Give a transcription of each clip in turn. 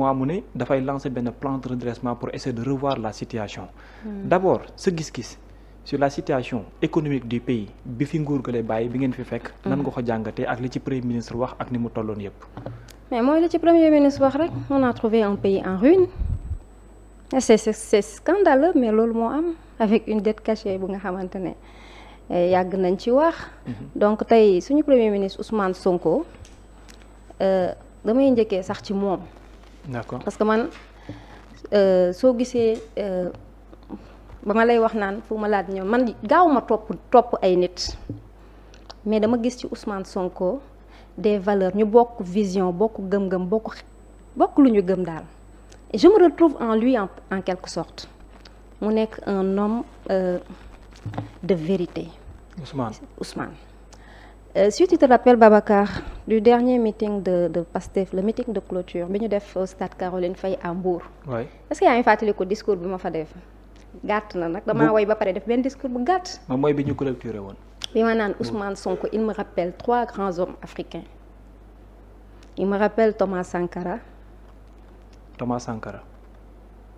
mois mu ne dafay lancer benn plan de redressement pour essayer de revoir la situation. D'abord sa gis-gis sur la situation économique du pays bi fi nguur ga lay bàyyi bi ngeen fi fekk. nan nga ko jàngatee ak li ci premier ministre wax ak ni mu tolloon yépp. mais mooy li ci premier ministre wax rek on a trouvé un pays en ruine et c'est scandaleux mais loolu moo am avec une dette cachée bu nga xamante ne yàgg nañ ci wax. donc tey suñu premier ministre Ousmane Sonko damay njëkkee sax ci moom. d'accord parce que man soo gisee ba ma lay wax naan fu ma laaj ñëw man gaaw ma topp ay nit mais dama gis ci Ousmane Sonko des valeurs ñu bokk vision bokk gëm-gëm bokk lu ñu gëm daal et je me retrouve en lui en quelque sorte mu nekk un homme de vérité. Ousmane. Si tu te rappelles Babacar du dernier meeting de Pastef le meeting de clôture bi ñu def au stade Caroline Faye à Mbour. oui est-ce que yaa ngi fàttali ko discours bi ma fa def gàtt na nag damaa woy ba pare def benn discours bu gàtt. moom mooy bi ñu clôturé woon. bi ma naan Ousmane Sonko il me rappelle 3 grands hommes africains il me rappelle Thomas Sankara.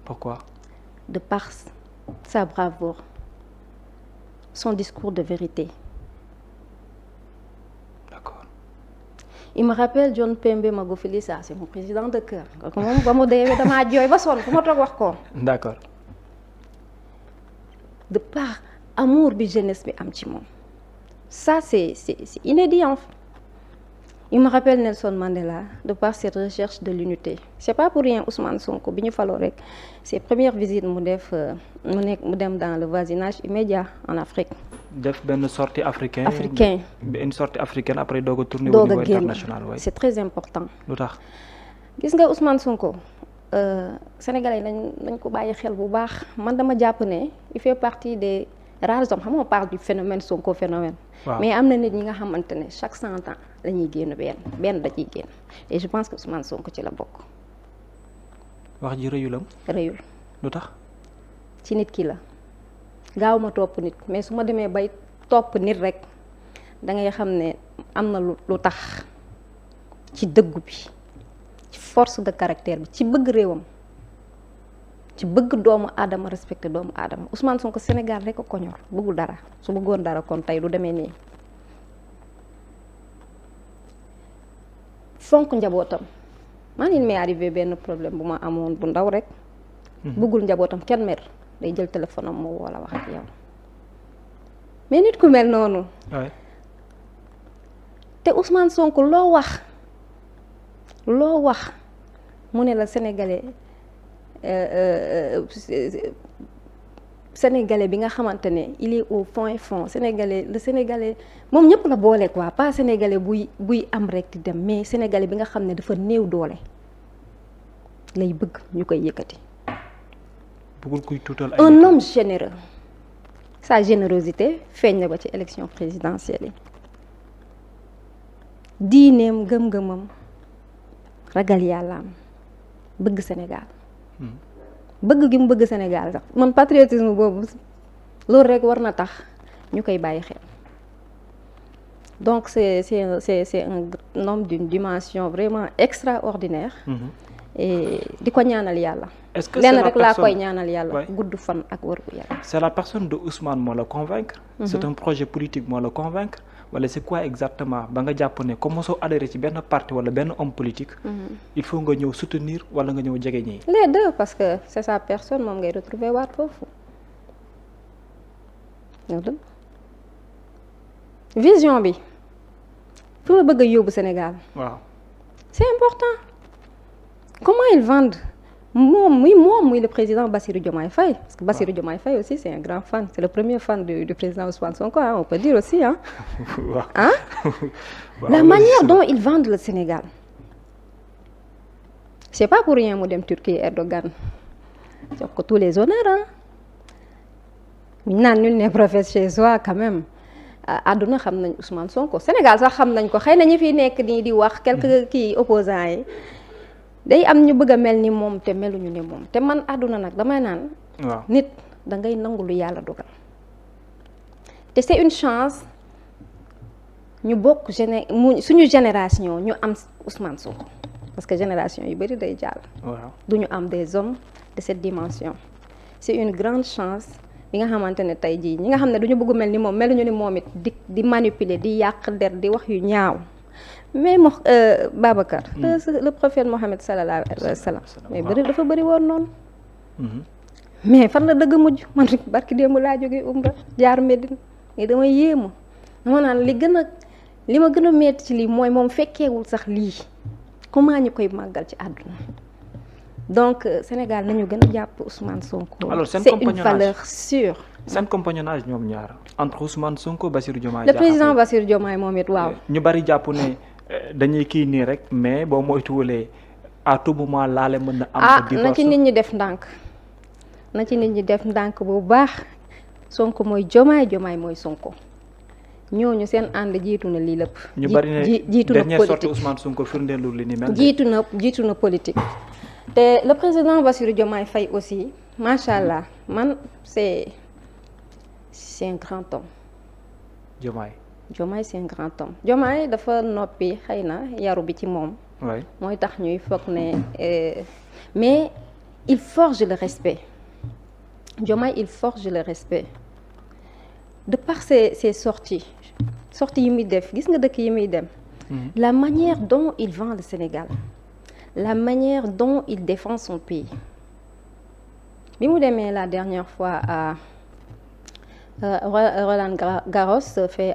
Pourquoi? De par sa bravoure, son discours de vérité. D'accord. Il me rappelle John Pembe Magufuli, ça c'est mon président de cœur. Moom ba mu deewee damaa jooy ba sonn fu ma toog wax ko. D'accord. De par amour bi jeunesse bi am ci moom. Ça c'est inédit en fait. Il me rappelle Nelson Mandela de par cette recherche de l'unité. C'est pas pour rien Ousmane Sonko bi ñu faloo rek ses premières visites mu dem dans le voisinage immédiat en Afrique. def benn sortie africaine. Une sortie africaine après doog a tourner au niveau international. C'est très important. lu tax. gis nga Ousmane Sonko Sénégalais yi nañ ko bàyyi xel bu baax man dama jàpp ne il fait partie des rares hommes xam nga on parle du phénomène Sonko phénomène. Wow. Mais am na nit ñi nga xamante ne chaque 100 ans la ñuy génn benn da ciy génn et je pense que Ousmane Sonko ci la bokk. wax ji rëyulam. rëyul. lu tax. ci nit ki la gaaw ma topp nit mais su ma demee bay topp nit rek da ngay xam ne am na lu tax ci dëggu bi ci force de caractère bi ci bëgg réewam ci bëgg doomu aadama respecté doomu aadama Ousmane Sonko Sénégal rek ko ñor bëggul dara su bëggoon dara kon tey du demee nii fonk njabootam man il m'est arrivé benn problème bu ma amoon bu ndaw rek bëggul njabootam kenn mer day jël téléphone am moo wala wax ak yow mais nit ku mel noonu te Ousmane Sonko loo wax mu ne la sénégalais bi nga xamante ne il est au fond le sénégalais moom ñëpp la boole quoi pas sénégalais buy am rek di dem mais sénégalais bi nga xam ne dafa néew doole lay bëgg ñu koy yëkkati. bëggul kuy tuutal un homme généreux sa générosité feeñ na ba ci élection présidentielle yi diineem gëm-gëmam ragal yàllaam bëgg Sénégal. bëgg gi mu bëgg Sénégal sax man patriotisme boobu loolu rek war na tax ñu koy bàyyi xel donc c'est un homme d'une dimension vraiment extraordinaire. Et di ko ñaanal yàlla. est-ce que lenn rek laa koy ñaanal yàlla. gudd fan ak wër gu yaram. c'est la personne de Ousmane moo la convaincre. c'est un projet politique moo la convaincre wala c'est quoi exactement ba nga jàpp ne comme soo adhéré ci benn parti wala benn homme politique. il faut nga ñëw soutenir wala nga ñëw jege ñi. les deux parce que c'est sa personne moom ngay retrouver waat foofu. vision bi fi ma bëgg a yóbbu Sénégal. waaw c'est important. Comment ils vendent muy le président Bassirou Diomaye Faye parce que Bassirou Diomaye Faye aussi c'est un grand fan c'est le premier fan du président Ousmane Sonko on peut dire aussi la manière dont ils vendent le Sénégal c'est pas pour rien mu dem Turquie Erdogan jox ko tous les honneurs naan nul n'est prophète chez soi quand même àdduna xam nañ Ousmane Sonko Sénégal sax xam nañ ko xëy na ñi fi nekk nii di wax quelques opposants yi day am ñu bëgg a mel ni moom te meluñu ne moom te man àdduna nag damay naan. waaw nit da ngay nangu lu yàlla dogal te c'est une chance ñu bokk suñu génération ñu am Ousmane Sonko parce que génération yu bëri day jàll. waaw du ñu am des hommes de cette dimension. c'est une grande chance bi nga xamante ne tey jii ñi nga xam ne du ñu bëgg mel ni moom meluñu ni moom it di manipuler di yàq der di wax yu ñaaw mais Babacar. le prophète Mohammed sallallahu alayhi wa sallam. mais bëri dafa bëri woon noonu. mais fan la dëgg mujj man rek barki démb laa jógee Umra jaar Medine mais dama yéemu dama naan li ma gën a metti ci lii mooy moom fekkeewul sax lii comment ñu koy màggal ci àdduna donc Sénégal nañu gën a jàpp Ousmane Sonko. alors c'est une valeur sûre. seen compagnonnage ñoom ñaar entre Ousmane Sonko Bassirou Diomaye le président Bassirou Diomaye moom it waaw. ñu bari jàpp ne dañuy kii nii rek mais boo moytuwulee à tout moment laale mën na am. divorce na ci nit ñi def ndànk. na ci nit ñi def ndànk bu baax Sonko mooy Diomaye mooy Sonko ñooñu seen ànd jiitu na lii lépp. ñu bari ne jiitu na dernière politique sortie Ousmane Sonko firndeelu li ni mel. jiitu na politique. te le président Bassirou Diomaye Faye aussi macha allah man c'est un grand homme. Diomaye c'est un grand homme Diomaye dafa noppi xëy na yaru bi ci moom. mooy tax ñuy foog ne mais il forge le respect. Diomaye il forge le respect de par ses sorties yi muy def gis nga dëkk yi muy dem. La manière dont il vend le Sénégal, la manière dont il défend son pays. bi mu demee la dernière fois à Roland Garros fait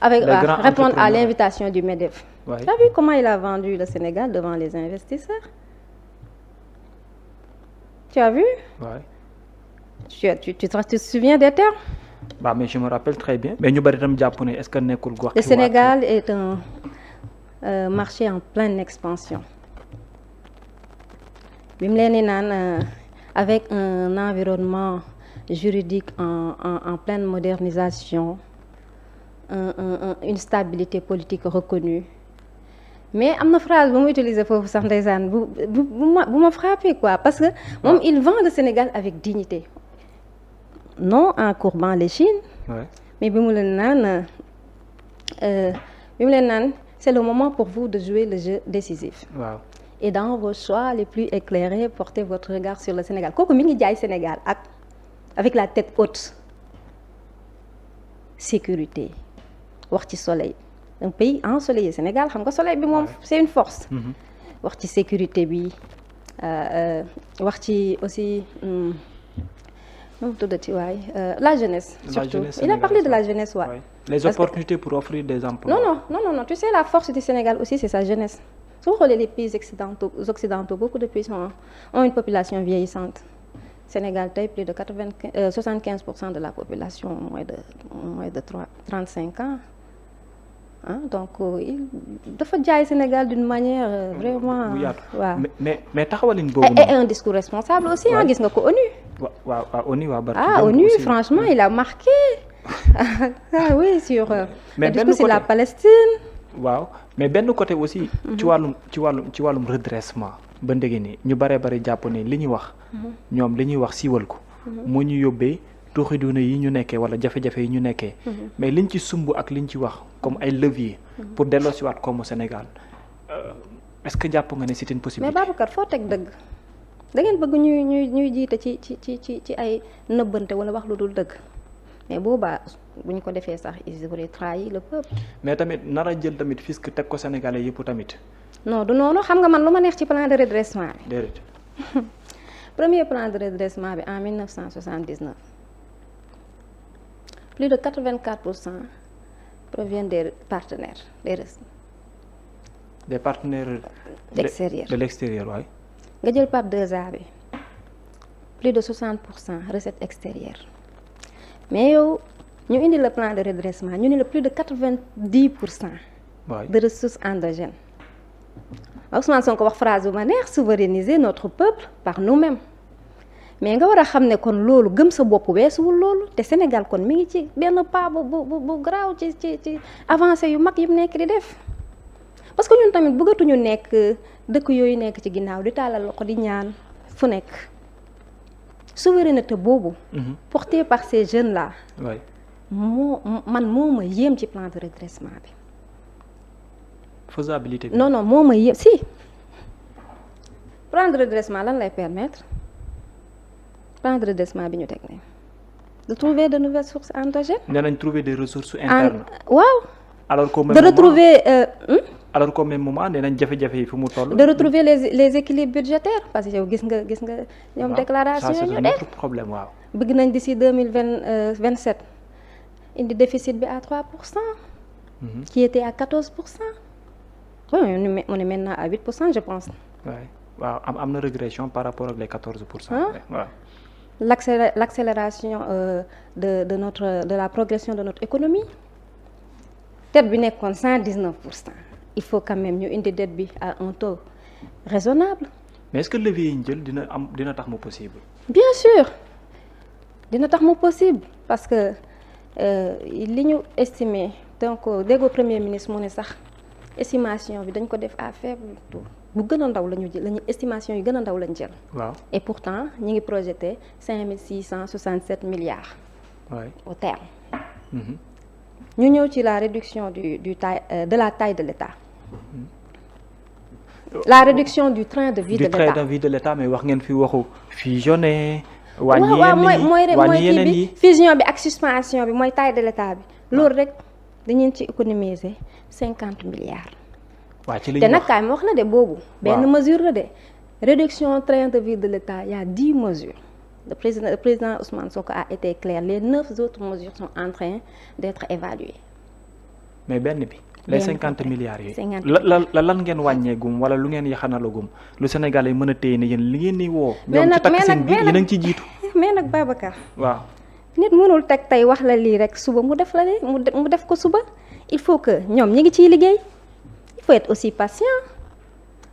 répondre à l'invitation du MEDEF. Tu as vu comment il a vendu le Sénégal devant les investisseurs? Tu as vu? Tu te souviens des termes? Mais je me rappelle très bien. Mais ñu bari tam jàpp ne est-ce que nekkul gox. Le Sénégal est un marché en pleine expansion. bi mu leen di naan avec un environnement juridique en pleine modernisation, une stabilité politique reconnue. Mais am na phrase bu mu utiliser foofu sax ndeysaan bu ma frappé quoi parce que moom il vend le Sénégal avec dignité. Non en courbant l'échine, mais bi mu leen naan c'est le moment pour vous de jouer le jeu décisif. Et dans vos choix les plus éclairés, portez votre regard sur le Sénégal. Kooku mi ngi jaay Sénégal avec la tête haute. Sécurité wax ci soleil, un pays ensoleillé. Sénégal xam nga soleil bi moom c'est une force. wax ci sécurité bi wax ci aussi la jeunesse surtout. Il a parlé de la jeunesse les opportunités pour offrir des emplois. Non, tu sais la force du Sénégal aussi c'est sa jeunesse. Soo xoolee les pays occidentaux beaucoup de pays ont une population vieillissante. Sénégal tey plus de 75% de la population moins de 35 ans. Donc dafa jaay Sénégal d'une manière vraiment. waaw mais taxawalin boobu. et un discours responsable aussi gis nga ko ONU. ONU ONU franchement il a marqué. Oui sur le discours sur la Palestine. mais benn côté aussi. ci wàllum redressement. ba ndege ni ñu bari jàpp ne li ñuy wax. ñoom li ñuy wax siiwal ko. moo ñu yóbbee tuuxi duna yi ñu nekkee wala jafe-jafe yi ñu nekkee. mais liñ ci sumb ak liñ ci wax comme ay levier pour delloosiwaat comme Sénégal est-ce que jàpp nga ne c'est une possibilité. mais Babacar foo teg dëgg da ngeen bëgg ñuy jiite ci ay nëbbante wala wax lu dul dëgg mais boobaa bu ñu ko defee sax ils auraient trahi le peuple. mais tamit nar a jël tamit fisc teg ko Sénégalais yëpp tamit. non du noonu xam nga man lu ma neex ci plan de redressement bi. déedéet. Premier plan de redressement bi en 1979 plus de 84% proviennent des partenaires des partenaires de l'extérieur waay. nga jël PAP 2A bi plus de 60% recettes extérieures mais yow ñu indi le plan de redressement ñu ni le plus de 90% de ressources endogènes. Ousmane Sonko wax phrase bu ma neex souverainiser notre peuple par nous-mêmes mais nga war a xam ne kon loolu gëm sa bopp weesuwul loolu te Sénégal kon mi ngi ci benn pas bu garaaw ci avancé yu mag yi mu nekk di def parce que ñun tamit bëggatuñu nekk dëkk yooyu nekk ci ginnaaw di tàllal loxo di ñaan fu nekk souveraineté boobu. portée par ces jeunes là. moo ma yéem ci plan de redressement bi. faisabilité bi. non moo ma yëpp si plan de redressement lan lay permettre plan de redressement bi ñu teg ne de trouver de nouvelles sources endogènes. nee nañ trouver des ressources internes. waaw. alors qu'au même de retrouver. alors qu'au même moment nee nañ jafe-jafe yi fu mu toll. de retrouver les équilibres budgétaires parce que yow gis nga ñoom déclaration yi ñu def problème waaw. bëgg nañ d'ici 2027 indi déficit bi à 3%. qui était à 14%. oui on est maintenant à 8% je pense. waaw am na régression par rapport ak les 14%. waaw. l'accélération de la progression de notre économie dette bi nekkoon 119%. il faut quand même ñu indi dette bi à un taux raisonnable. mais est-ce que levier yi ñu jël dina tax mu possible. bien sûr dina tax mu possible parce que li ñu estimé donc déggoo premier ministre mu ne sax estimation bi dañ ko def à faible taux bu gën a ndaw la ñu jël lañu estimation yi gën a ndaw lañ jël. waaw et pourtant ñu ngi projeté 5667 milliards. oui au terme. ñu ñëw ci la réduction de la taille de l'État. La réduction du train de vie de l'État. Du train de vie de l'État mais wax ngeen fi waxu fusionner. wàññi yeneen yi fusion bi ak suspension bi mooy taille de l'État bi. loolu rek dañu ci économiser 50 milliards. waaw ci li te nag kaay ma wax la de boobu. benn mesure la de réduction train de vie de l'État il y a 10 mesures. Le président Ousmane Sonko a été clair les 9 autres mesures sont en train d'être évaluées. mais benn bi. les 50 milliards yooyu. 50 lan ngeen wàññeegum wala lu ngeen yaxanalagum lu Sénégal yi mën a téye ne yéen li ngeen di woo. ñoom ci takk seen biir yéen a ngi ci jiitu. mais nag Babacar. waaw. nit mënul teg tey wax la lii rek suba mu def la lii mu def ko suba il faut que ñoom ñi ngi ciy liggéey il faut être aussi patient.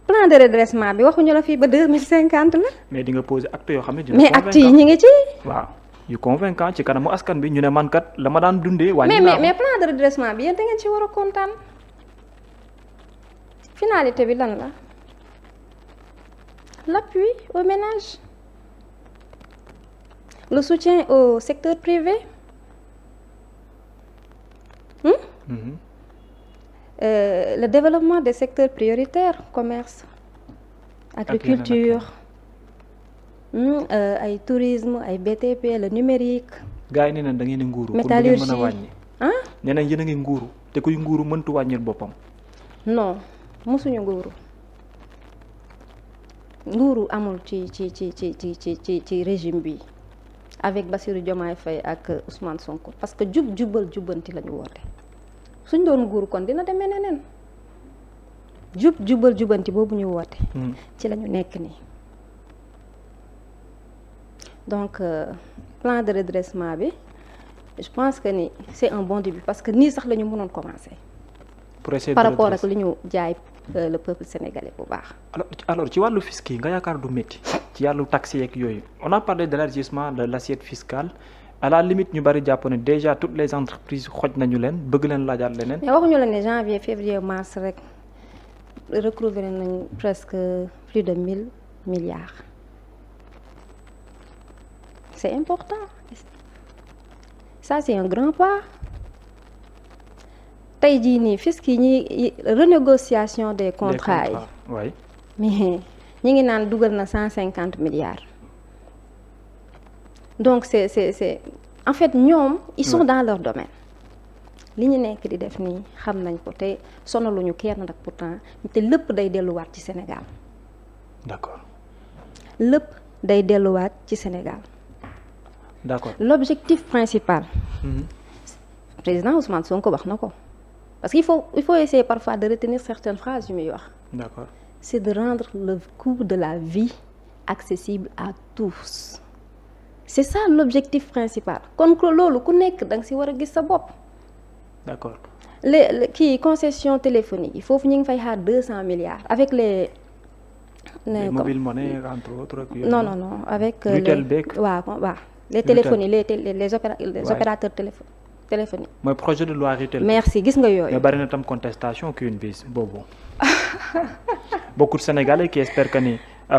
plan de redressement bi waxuñu la fii ba 2050 la. mais di nga poser acte yoo xam ne dina mais acte yi ñu ngi ci. waaw yu convaincant ci kanamu askan bi ñu ne man kat la ma daan dundee. wàññi mais plan de redressement bi yéen da ngeen ci war a kontaan. finalité bi lan la l'appui aux ménages le soutien au secteur privé. Le développement des secteurs prioritaires commerce agriculture ay tourisme ay BTP le numérique. gars yi nee nañ da ngeen di nguuru. métallurgie pour ngeen mën a wàññi. nee nañ yéen a ngi nguuru te kuy nguuru mëntu wàññil boppam. non mosuñu nguuru amul ci régime bi avec Bassirou Diomaye Faye ak Ousmane Sonko parce que jubal jubbanti la ñu woote. suñ doon nguuru kon dina demee neneen jubal jubanti boobu ñu woote. ci la ñu nekk nii donc plan de redressement bi je pense que ni c'est un bon début parce que nii sax la ñu mënoon commencer. par rapport ak li ñu jaay le peuple sénégalais bu baax. alors ci wàllu fisc yi nga yaakaar du métti ci wàllu taxes yeeg yooyu on a parlé d'élargissement de l'assiette fiscale. à la limite ñu bari jàpp ne déjà toutes les entreprises xoj nañu leen bëgg leen laajaat leneen. mais waxuñu la ne janvier février mars rek recouvrer nañ presque plus de 1000 milliards. c'est important ça c'est un grand pas tey jii nii fisc yi ñuy renégociation des contrats yi. oui. mais ñi ngi naan dugal na 150 milliards. donc c'est en fait ñoom ils sont dans leur domaine li ñu nekk di def nii xam nañ ko te sonaluñu kenn nag pourtant te lépp day delluwaat ci Sénégal. d'accord. lépp day delluwaat ci Sénégal. d'accord. l'objectif principal. président Ousmane Sonko wax na ko parce que il faut essayer parfois de retenir certaines phrases yu muy wax. d'accord. c'est de rendre le coût de la vie accessible à tous. c'est ça l'objectif principal kon loolu ku nekk da nga ci war a gis sa bopp. d'accord. les concessions téléphoniques yi foofu ñu ngi fay xaar 200 milliards avec les mobile money entre autres. non avec les téléphonies les opérateurs téléphoniques. mooy projet de loi Ritel. merci gis nga yooyu. mais bari na tam contestation Queen Biz boobu. beaucoup de Sénégalais qui espèrent que ni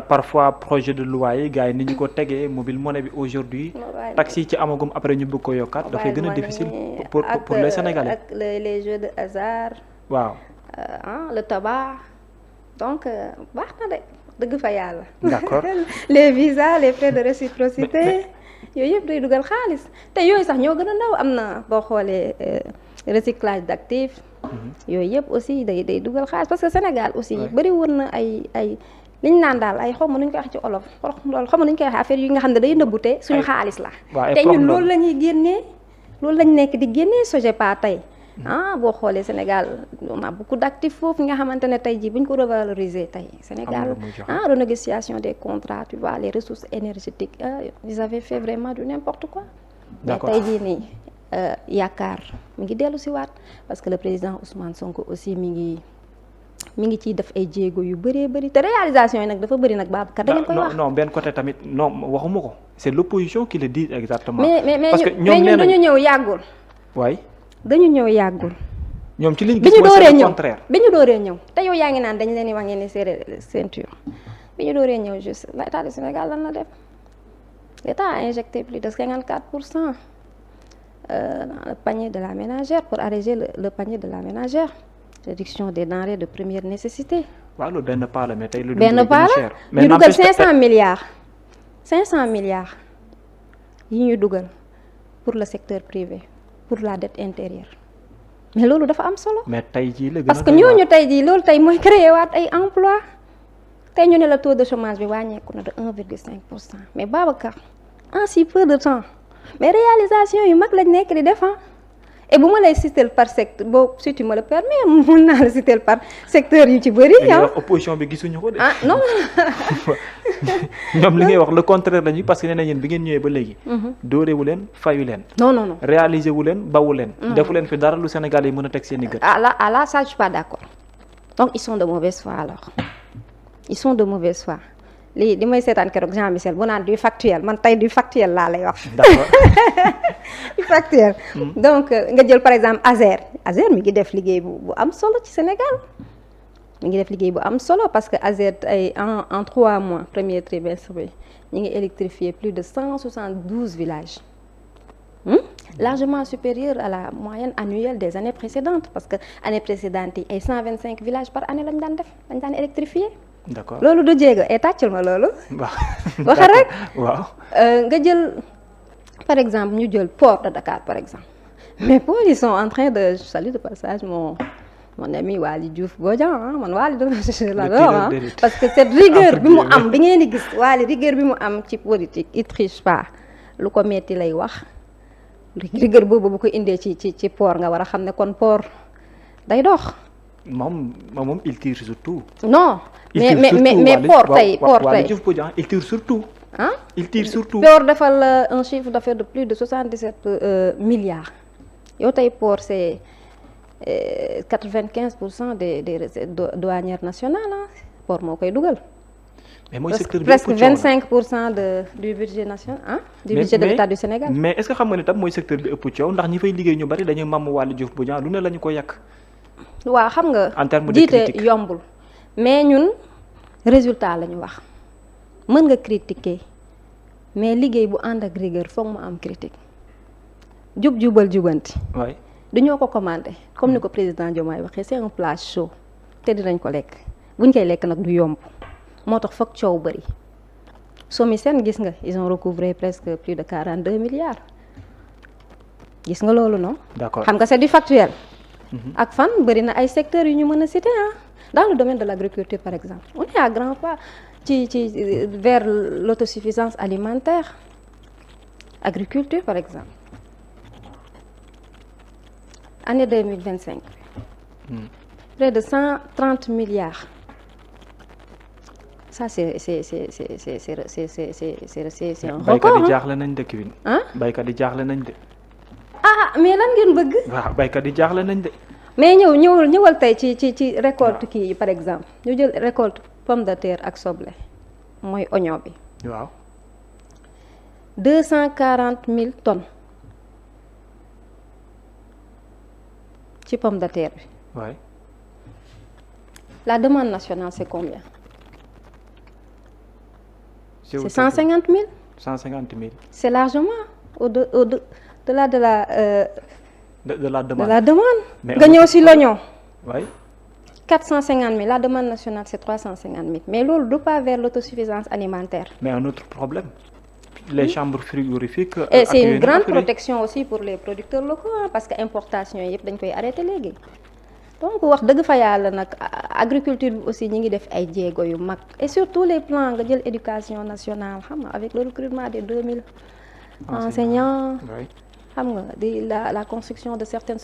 parfois projet de loi yi gars yi ni ñu ko tegee mobile money bi aujourd'hui taxi yi ci amagum après ñu bëgg ko yokkaat dafay gën a difficile pour les Sénégalais. ak les jeux de hasard. waaw le tabac donc baax na de dëgg fa yàlla. d'accord les visas les frais de réciprocité yooyu yëpp day dugal xaalis te yooyu sax ñoo gën a ndaw am na boo xoolee recyclage d'actifs. yooyu yëpp aussi day dugal xaalis parce que Sénégal aussi bëri woon na ay liñ naan daal ay xaw ma nuñ koy wax ci olof loolu xaw ma nuñ koy wax affaire yi nga xam ne day nëbbute suñu xaalis la. te ñun loolu la ñuy génnee loolu lañ nekk di génnee SOGEPA tey. boo xoolee Sénégal on a beaucoup d'actifs foofu nga xamante ne tey jii bu ñu ko revaloriser tey Sénégal renégociation des contrats tu vois les ressources énergétiques ils avaient fait vraiment du n'importe quoi. d'accord mais tey jii nii yaakaar mi ngi dellu si waat parce que le président Ousmane Sonko aussi mi ngi ciy def ay jéego yu bëree bëri te réalisation yi nag dafa bëri nag Babacar da ngeen koy wax. non benn côté tamit non waxuma ko c'est l'opposition qui le dit exactement. parce que ñoom dañu ñëw yàggul. waay. dañu ñëw yàggul. ñoom ci liñ gis mooy c'est le contraire bi ñu dooree ñëw te yow yaa ngi naan dañ leen di wax ngeen ni serré ceinture bi ñu dooree ñëw juste l'état du Sénégal lan la def l'état a injecté plus de 54% dans le panier de la ménagère pour alléger le panier de la ménagère. réduction des denrées de première nécessité. waaw loolu benn pas la mais tey lu benn pas la ñu dugal 500 milliards yi ñu dugal pour le secteur privé pour la dette intérieure mais loolu dafa am solo. mais tey jii la gën a parce que ñooñu tey jii loolu tey mooy créer waat ay emploi tey ñu ne la taux de chômage bi wàññeeku na de 1,5% mais Babacar en si peu de temps mais réalisation yu mag lañ nekk di def et bu ma lay citer par secteur boobu si tu me le permets mun naa la citer par secteur yu ci bëri. opposition bi gisuñu ko de. non. ñoom li ngay wax le contraire lañu parce que nee na yéen bi ngeen ñëwee ba léegi. dóorewu leen fayu leen. non. réaliser wu leen bawu leen. defu leen fi dara lu Sénégal yi mën a teg seen i gët. là ça je suis pas d'accord donc ils sont de mauvaise foi alors ils sont de mauvaise foi li may seetaan keroog Jean Michel bu naan du factuel man tey du factuel laa lay wax. d'accord. du factuel. donc nga jël par exemple Azer mi ngi def liggéey bu am solo ci Sénégal mi ngi def liggéey bu am solo parce que Azer ay en 3 mois premier trimestre bi ñu ngi électrifier plus de 172 villages. largement supérieur à la moyenne annuelle des années précédentes parce que année précédente yi ay 125 villages par année lañ daan électrifier. d'accord loolu du jéego tàccul ma loolu. waaw waxal rek. waaw nga jël par exemple ñu jël port de Dakar par exemple mais port ils sont en train de je salue de passage mon ami Waly Diouf Bodian man Waly la parce que cette rigueur bi mu am bi ngeen di gis Waly rigueur bi mu am ci politique il triche pas lu ko metti lay wax rigueur boobu bu ko indee ci port nga war a xam ne kon port day dox. moom il tire surtout. non mais port tey il tire surtout. il tire surtout. port defal un chiffre d'affaires de plus de 77 milliards yow tey port c'est 95% des recettes douanières nationales port moo koy dugal. mais mooy secteur bi presque 25% du budget national du budget de l'État du Sénégal. mais est-ce que xam nga ne tam mooy secteur bi ëpp coow ndax ñi fay liggéey ñu bari dañuy mamm Waly Diouf Bodian lu ne la ñu ko yàq. waaw xam nga en terme de jiite critique yombul mais ñun résultat la ñu wax mën nga critiquer mais liggéey bu ànd ak rigueur foog mu am critique jubal jubanti. waay dañoo ko commandé comme ni ko président Diomaye waxee c'est un plat chaud te dinañ ko lekk buñ koy lekk nag du yomb moo tax foog coow bëri SOMISEN gis nga ils ont recouvré presque plus de 42 milliards gis nga loolu non. d'accord xam nga c'est du factuel. ak fan bëri na ay secteurs yu ñu mën a citer dans le domaine de l'agriculture par exemple on est à grands pas ci vers l'autosuffisance alimentaire agriculture par exemple année 2025 près de 130 milliards ça c'est un record. baykat yi jaaxle nañ de Kewin. baykat yi jaaxle nañ de. mais lan ngeen bëgg. waaw baykat yi jaaxle nañ de. mais ñëwal tey ci récolte kii yi par exemple ñu jël récolte pomme de terre ak soble mooy oignon bi. waaw. 240 000 tonnes ci pomme de terre bi. waay. la demande nationale c'est combien? C'est 150 000. 150 000. C'est largement au-delà de la de la demande. De la demande. nga ñëw si l'oignon. waay. 450 000 la demande nationale c'est 350 000 mais loolu du pas vers l'autosuffisance alimentaire. mais un autre problème. les chambres frigorifiques. et c'est une grande protection aussi pour les producteurs locaux parce que importation yëpp dañ koy arrêté léegi. donc wax dëgg fa yàlla nag agriculture bi aussi ñi ngi def ay jéego yu mag et surtout les plans nga jël éducation nationale xam nga avec le recrutement des 2000 enseignants. Oui. xam nga la construction de certaines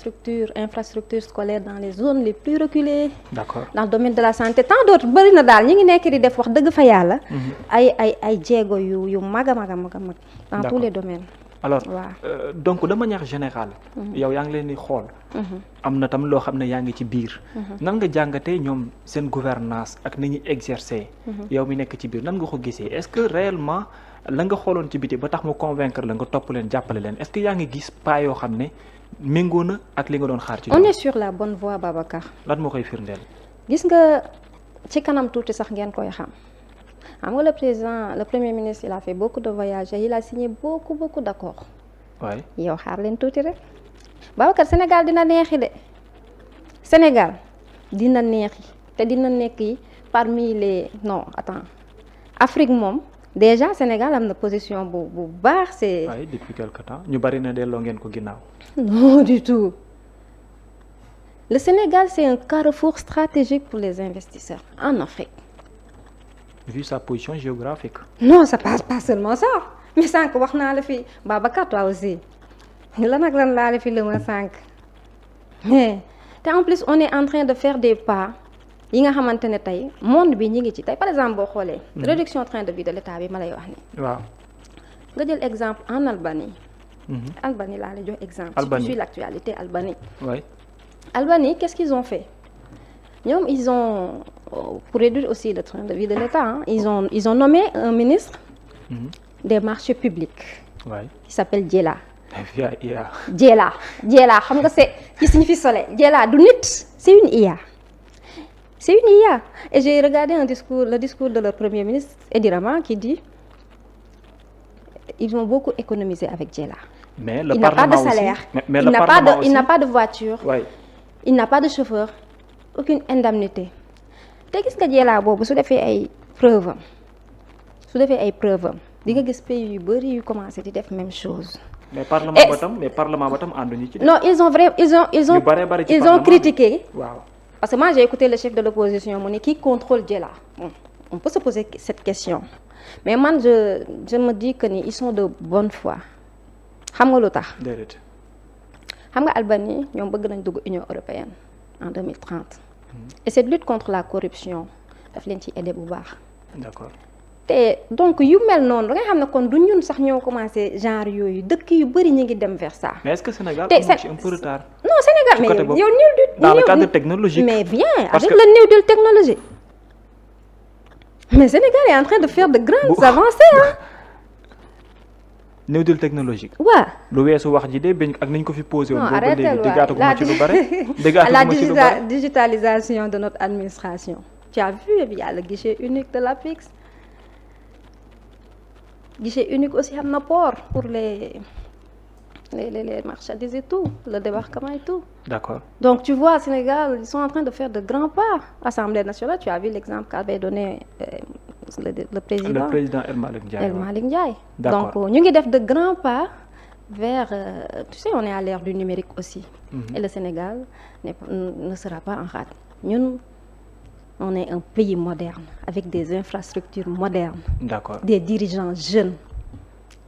infrastructures scolaires dans les zones les plus reculées. D'accord. Dans le domaine de la santé tant d'autres bëri na daal ñi ngi nekk di def wax dëgg fa yàlla. ay jéego yu mag a mag dans tous les domaines. alors waaw. donc de manière générale. yow yaa ngi leen di xool. am na tam loo xam ne yaa ngi ci biir. nan nga jàngatee ñoom seen gouvernance ak ni ñuy exercer. yow mi nekk ci biir nan nga ko gisee est-ce que réellement la nga xooloon ci biti ba tax mu convaincre la nga topp leen jàppale leen est-ce que yaa ngi gis pas yoo xam ne méngoo na ak li nga doon xaar ci. on est sur la bonne voie Babacar. lan moo koy firndeel. gis nga ci kanam tuuti sax ngeen koy xam nga le premier ministre il a fait beaucoup de voyages il a signé beaucoup d'accords. waay yow xaar leen tuuti rek Babacar Sénégal dina neexi de Sénégal dina neexi te dina nekk yi parmi les non attends Afrique moom déjà Sénégal am na position bu baax c'est. waay depuis quelque temps ñu bari na delloo ngeen ko ginnaaw. non du tout le Sénégal c'est un carrefour stratégique pour les investisseurs en Afrique. vu sa position géographique. non ça passe pas seulement ça mais sànq wax naa la fi Babacar toi aussi lan ak lan laa la fi lëma sànq mais te en plus on est en train de faire des pas yi nga xamante ne tey monde bi ñi ngi ci tey par exemple boo xoolee. réduction train de vie de l'état bi ma lay wax ni waaw. nga jël exemple en Albanie. Albanie laa lay jox exemple. Albanie si tu suis l'actualité Albanie. oui. Albanie qu'est-ce qu'ils ont fait ñoom ils ont pour réduire aussi le train de vie de l'État ils ont nommé un ministre des marchés publics qui s'appelle Diela. Diela xam nga c'est qui signifie soleil Diela du nit c'est une IA et j'ai regardé le discours de leur premier ministre Edi Rama qui dit ils ont beaucoup économisé avec Diela. mais le il n'a pas de salaire il n'a pas de voiture. il n'a pas de chauffeur aucune indemnité te gis nga Diela boobu su defee ay preuve am di nga gis pays yu bari yu commencé di def même chose. mais parlement ba tam ànduñu ci. non ils ont critiqué. waaw parce que moi j'ai écouté le chef de l'opposition mu ne qui contrôle Diela bon on peut se poser cette question mais man je me dis que ni ils sont de bonne foi xam nga lu tax. déedéet. xam nga Albanie ñoom bëgg nañ dugg Union européenne en 2030 et cette lutte contre la corruption daf leen ci aider bu baax. d'accord. te donc yu mel noonu da nga xam ne kon du ñun sax ñoo commencé genre yooyu dëkk yu bëri ñu ngi dem vers ça. mais est-ce que Sénégal am ci un peu retard. non Sénégal mais yow dans le cadre technologique. mais bien avec le New Deal technologique. mais Sénégal est en train de faire de grandes avancées New Deal technologique. waaw lu weesu wax ji de bañ ak nañ ko fi posé woon. non arrêté déggaatuma ci lu bare. la digitalisation de notre administration. tu as vu il y a le guichet unique de l'APIX. guichet unique aussi am na port pour les marchandises et tout le débarquement et tout. D'accord. Donc tu vois, Sénégal, ils sont en train de faire de grands pas. L'Assemblée nationale, tu as vu l'exemple qu'avait donné le président. Le président El Malick Ndiaye. El Malick Ndiaye. D'accord. Donc ñu ngi def de grands pas vers, tu sais, on est à l'ère du numérique aussi. Et le Sénégal ne sera pas en rade. Ñun, on est un pays moderne, avec des infrastructures modernes. D'accord. Des dirigeants jeunes,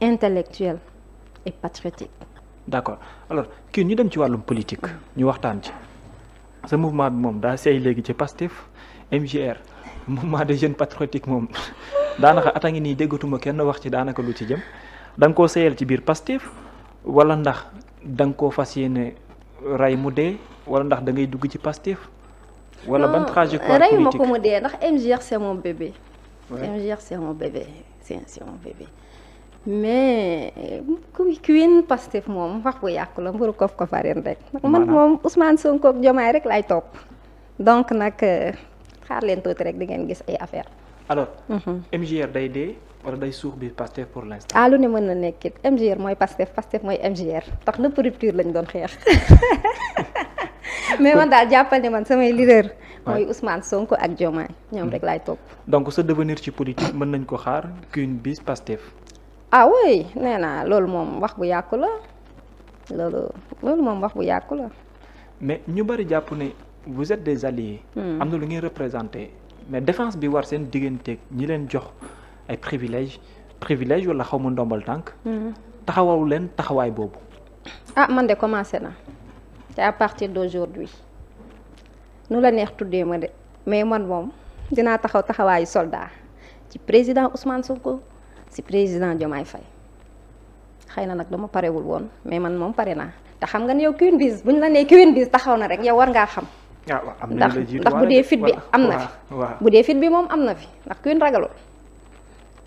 intellectuels et patriotiques. D'accord. Alors kii ñu dem ci wàllum politique ñu waxtaan ci sa mouvement bi moom daa seey léegi ci Pastef MJR mouvement des jeunes patriotiques moom daanaka ata ngi nii déggatuma kenn wax ci daanaka lu ci jëm da nga koo seeyal ci biir Pastef wala ndax da nga koo fas yéene ray mu dee wala ndax da ngay dugg ci Pastef wala ban trajectoire politique rayuma ko mu dee ndax MJR c'est mon bébé. Ouais. MJR c'est mon bébé c'est mon bébé. mais Queen Pastef moom wax bu yàqu la mburu kof ko farin rek man moom Ousmane Sonko ak Diomaye rek lay topp donc nag xaar leen tuuti rek di ngeen gis ay affaire alors MJR day dee wala day suux bi Pastef pour l'instant lu ne mën na nekkit MJR mooy Pastef mooy MJR tax lépp rupture lañ doon xeex mais man daal jàppal ne man samay leader mooy Ousmane Sonko ak Diomaye ñoom rek laay topp. donc sa devenir ci politique mën nañ ko xaar Queen Biz Pastef. ah oui nee naa loolu moom wax bu yàqu la loolu moom wax bu yàqu la. mais ñu bari jàpp ne vous êtes des alliés. am na lu ngeen représenté mais défense bi war seen digganteeg ñi leen jox ay privilège wala xaw ma ndombal tànk. taxawalu leen taxawaay boobu. ah man de commencé na te à partir d'aujourd'hui nu la neex tuddee ma de mais man moom dinaa taxawaayu soldat ci président Ousmane Sonko ci président Diomaye Faye xëy na nag dama parewul woon mais man moom pare naa te xam nga ne yow Queen Biz bu ñu la nee Queen Biz taxaw na rek yow war ngaa xam. ndax bu dee fit bi am na fi. bu dee fit bi moom am na fi ndax Queen ragalul.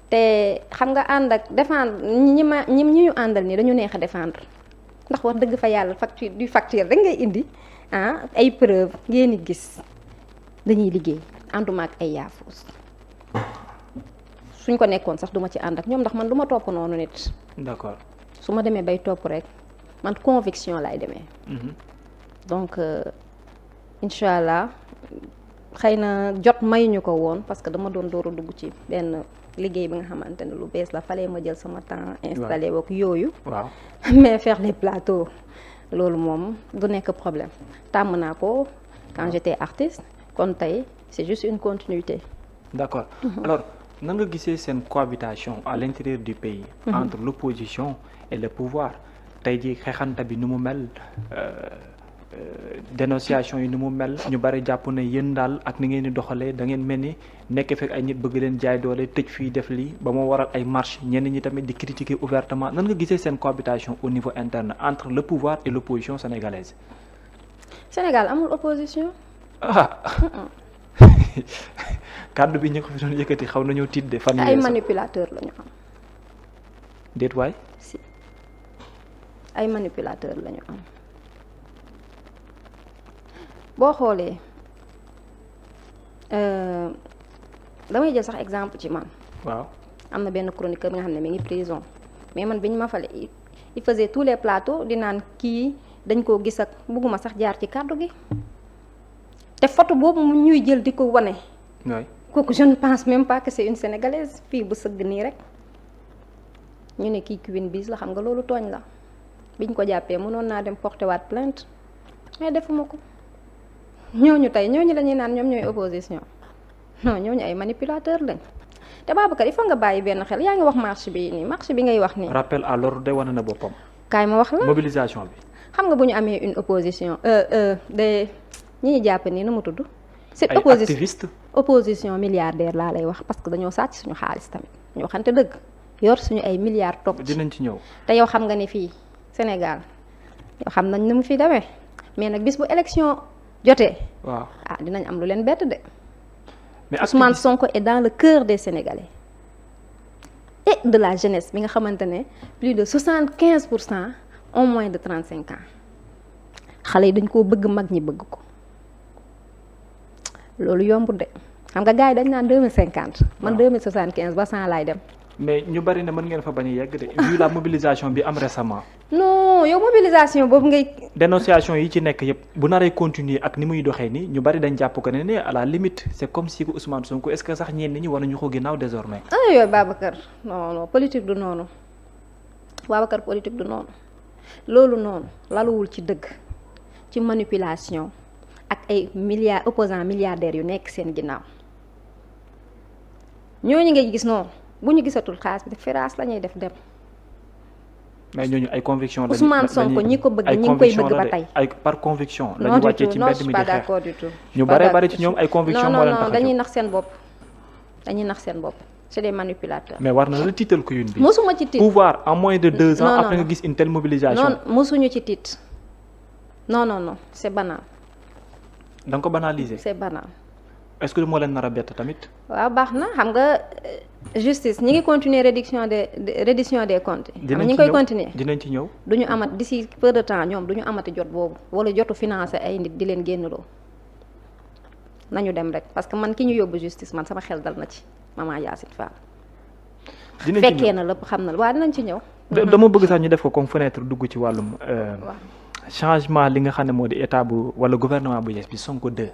te xam nga ànd ak défendre ñi ñu àndal nii dañu neex a défendre ndax wax dëgg fa yàlla facture rek ngay indi ay preuve ngeen di gis dañuy liggéey ànduma ak ay yaafuus suñ ko nekkoon sax duma ci ànd ak ñoom ndax man du ma topp noonu nit. d'accord su ma demee bay topp rek man conviction laay demee. donc incha allah xëy na jot mayuñu ko woon parce que dama doon door a dugg ci benn. liggéey bi nga xamante ne lu bees la fallait ma jël sama temps installé wook yooyu. waaw mais faire les plateaux loolu moom du nekk problème tàmm naa ko quand j'étais artiste kon tey c'est juste une continuité. d'accord alors nan nga gisee seen cohabitation à l'intérieur du pays. entre l'opposition et le pouvoir tey jii xeexanta bi nu mu mel. dénonciation yi ni mu mel ñu bari jàpp ne yéen daal ak ni ngeen di doxalee da ngeen mel ni nekk fekk ay nit bëgg leen jaay doole tëj fii def lii ba moo waral ay marche ñenn ñi tamit di critiquer ouvertement nan nga gisee seen cohabitation au niveau interne entre le pouvoir et l'opposition sénégalaise. Sénégal amul opposition. kàddu bi ñu ko fi doon yëkkati xaw nañoo tiit de fan. ay manipulateurs la ñu am. déet waay. si ay manipulateurs la ñu am. boo xoolee damay jël sax exemple ci man. waaw am na benn chroniqueur bi nga xam ne mi ngi prison mais man bi ñu ma fale il faisait tous les plateaux di naan kii dañ koo gis ak bugguma sax jaar ci kàddu gi te photo boobu mu ñuy jël di ko wane. waay kooku je ne pense même pas que c'est une sénégalaise fii bu sëgg nii rek ñu ne kii Queen Biz la xam nga loolu tooñ la biñ ko jàppee mënoon naa dem porter waat plainte mais defuma ko. ñooñu la ñuy naan ñoom ñooy opposition non ñooñu ay manipulateurs lañ te Babacar il faut nga bàyyi benn xel yaa ngi wax marche bi nii marche bi ngay wax nii. rappel à l'ordre de wane na boppam. kaay ma wax la mobilisation bi. xam nga bu ñu amee une opposition de ñi ñuy jàpp nii nu mu tudd. c'est ay activiste opposition milliardaire laa lay wax parce que dañoo sàcc suñu xaalis tamit ñu waxante dëgg yor suñu ay milliards topp ci. dinañ ci ñëw te yow xam nga ni fii Sénégal yow xam nañ ni mu fi demee mais nag bis bu élection. jotee waaw dinañ am lu leen bett de. mais Ousmane Sonko est dans le cœur des Sénégalais et de la jeunesse bi nga xamante ne plus de 75% ont moins de 35 ans xale yi dañ koo bëgg mag ñi bëgg ko loolu yombut de xam nga gars yi dañ naan 2050. man 2075 ba 100 laay dem. mais ñu bari ne mën ngeen fa bañ a yegg de vu la mobilisation bi am récemment. non yow mobilisation boobu ngay. dénonciation yi ci nekk yëpp bu naree continuer ak ni muy doxee nii ñu bari dañ jàpp ko ne à la limite c'est comme si Ousmane Sonko est-ce que sax ñenn ñi war nañu ko ginnaaw désormais. yooyu Babacar non politique du noonu Babacar politique du noonu loolu noonu laluwul ci dëgg ci manipulation ak ay opposants milliardaires yu nekk seen ginnaaw ñooñu ngay gis noonu. bu ñu gisatul xaalis bi firaas la ñuy def dem. mais ñooñu ay conviction lañuy Ousmane Sonko ñi ko bëgg ñi ngi koy bëgg ba tey. ay par conviction. la ñu wàccee ci mbedd mi di xeex ñu bari ci ñoom ay conviction moo leen tax a jóg dañuy nax seen bopp c'est des manipulateurs. mais war na la tiital ko yun bi. mosuma ci tiit pouvoir en moins de 2 ans. après nga gis une telle mobilisation. non mosuñu ci tiit non c'est banal. da nga ko banaliser. c'est banal. est-ce que moo leen nar a bett tamit. waaw baax na xam nga justice ñi ngi continuer reddition des comptes. dinañ ñi ngi koy continuer dinañ ci ñëw. du ñu amat d'ici peu de temps ñoom du ñu amati jot boobu wala jotu financer ay nit di leen génnloo nañu dem rek parce que man ki ñu yóbbu justice man sama xel dal na ci maman Yacine Fall. dinañ ci ñëw fekkee na lépp xam na waaw dinañ ci ñëw. dama bëgg sax ñu def ko comme fenêtre dugg ci wàllum. changement li nga xam ne moo di état bu wala gouvernement bu yees bi Sonko 2.